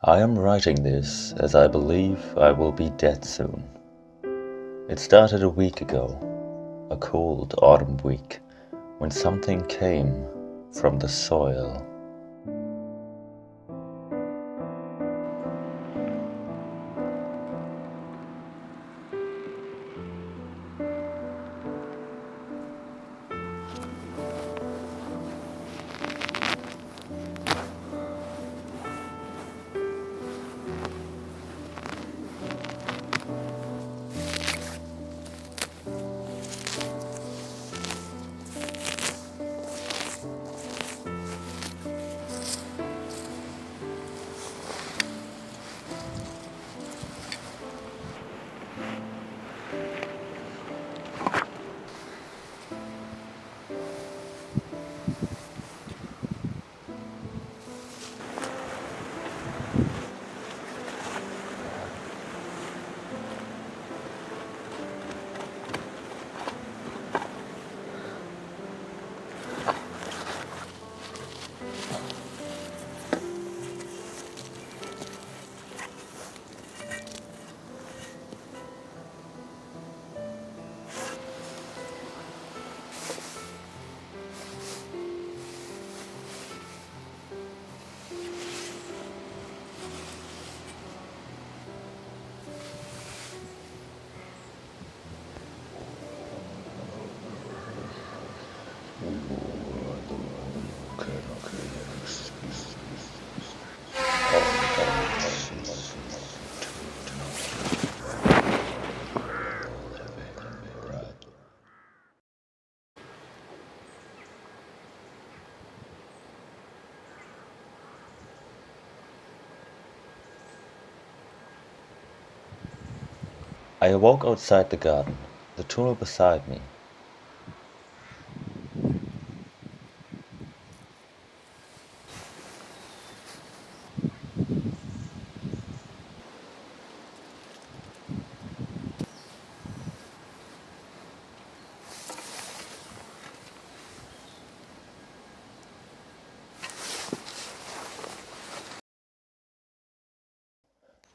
I am writing this as I believe I will be dead soon. It started a week ago, a cold autumn week, when something came from the soil. I awoke outside the garden, the tunnel beside me.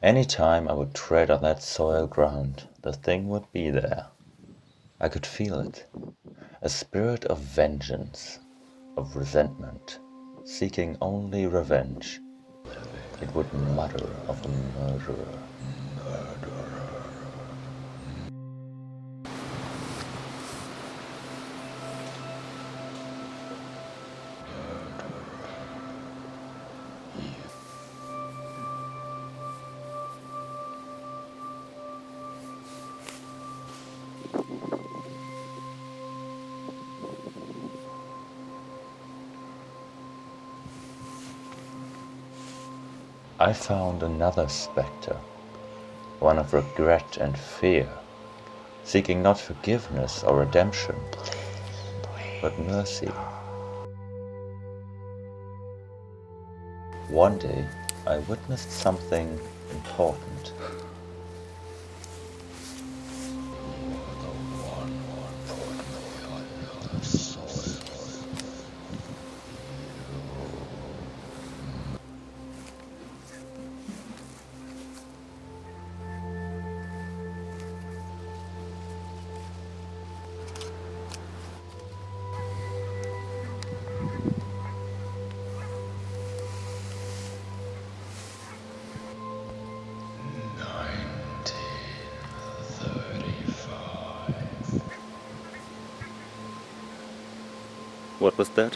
Any time I would tread on that soil ground, the thing would be there. I could feel it, a spirit of vengeance, of resentment, seeking only revenge. It would mutter of a murderer. I found another spectre, one of regret and fear, seeking not forgiveness or redemption, but mercy. One day I witnessed something important. What was that?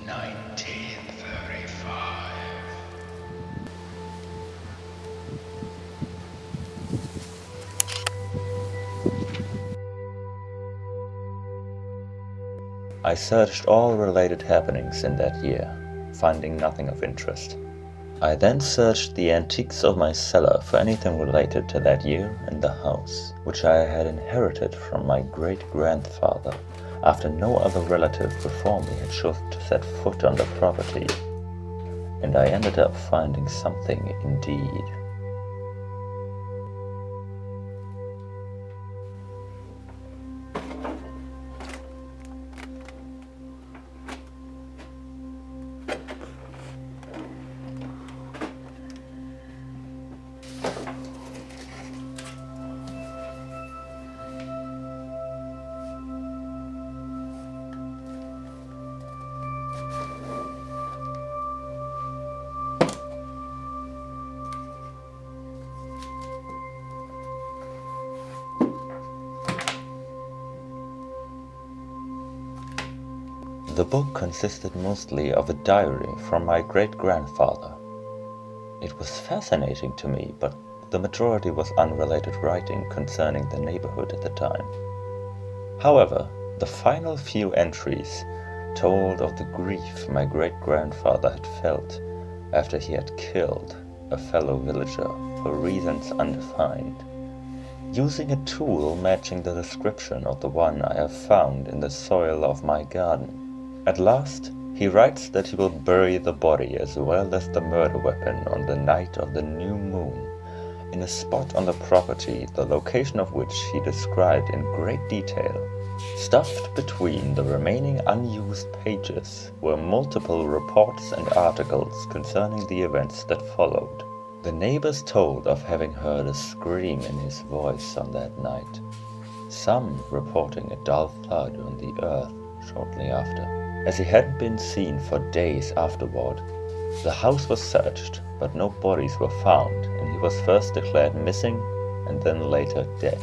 1935. I searched all related happenings in that year, finding nothing of interest. I then searched the antiques of my cellar for anything related to that year and the house, which I had inherited from my great-grandfather after no other relative before me had chosen to set foot on the property. And I ended up finding something indeed. The book consisted mostly of a diary from my great-grandfather. It was fascinating to me, but the majority was unrelated writing concerning the neighborhood at the time. However, the final few entries told of the grief my great-grandfather had felt after he had killed a fellow villager for reasons undefined, using a tool matching the description of the one I have found in the soil of my garden. At last, he writes that he will bury the body as well as the murder weapon on the night of the new moon, in a spot on the property, the location of which he described in great detail. Stuffed between the remaining unused pages were multiple reports and articles concerning the events that followed. The neighbors told of having heard a scream in his voice on that night, some reporting a dull thud on the earth shortly after. As he hadn't been seen for days afterward, the house was searched, but no bodies were found, and he was first declared missing and then later dead.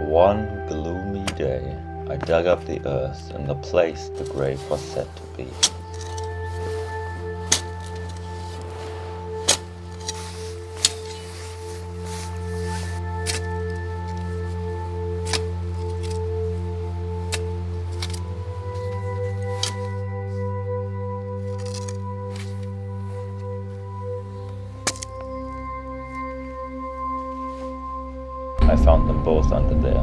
One gloomy day, I dug up the earth in the place the grave was said to be. I found them both under there,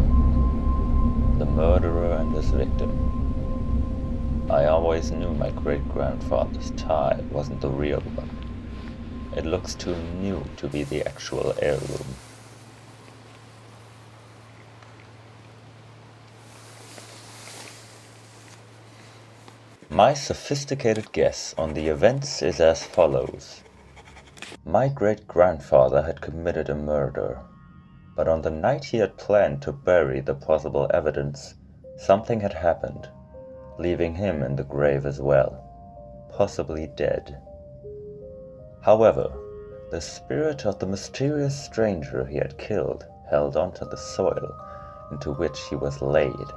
the murderer and his victim. I always knew my great-grandfather's tie wasn't the real one. It looks too new to be the actual heirloom. My sophisticated guess on the events is as follows. My great-grandfather had committed a murder. But on the night he had planned to bury the possible evidence, something had happened, leaving him in the grave as well, possibly dead. However, the spirit of the mysterious stranger he had killed held onto the soil into which he was laid,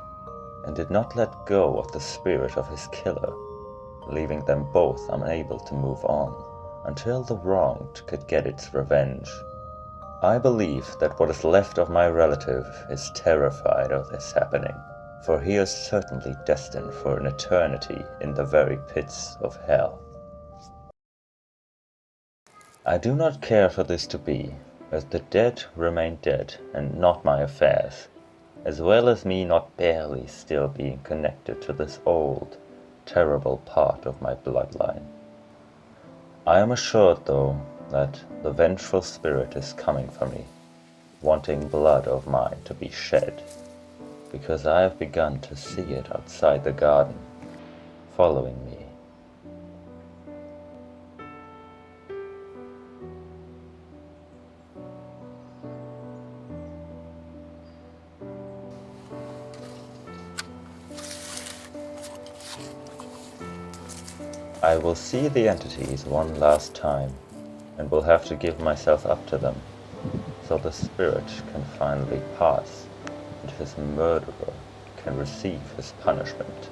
and did not let go of the spirit of his killer, leaving them both unable to move on until the wronged could get its revenge. I believe that what is left of my relative is terrified of this happening, for he is certainly destined for an eternity in the very pits of hell. I do not care for this to be, as the dead remain dead and not my affairs, as well as me not barely still being connected to this old, terrible part of my bloodline. I am assured, though, that the vengeful spirit is coming for me, wanting blood of mine to be shed, because I have begun to see it outside the garden, following me. I will see the entities one last time, and will have to give myself up to them, so the spirit can finally pass, and his murderer can receive his punishment.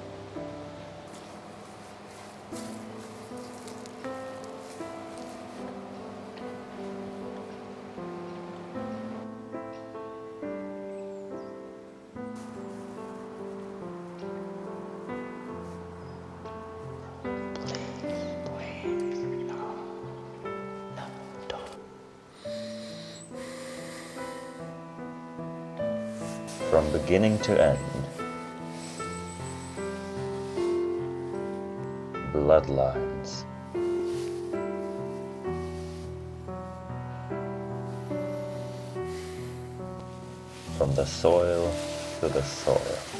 From beginning to end, bloodlines. From the soil to the soil.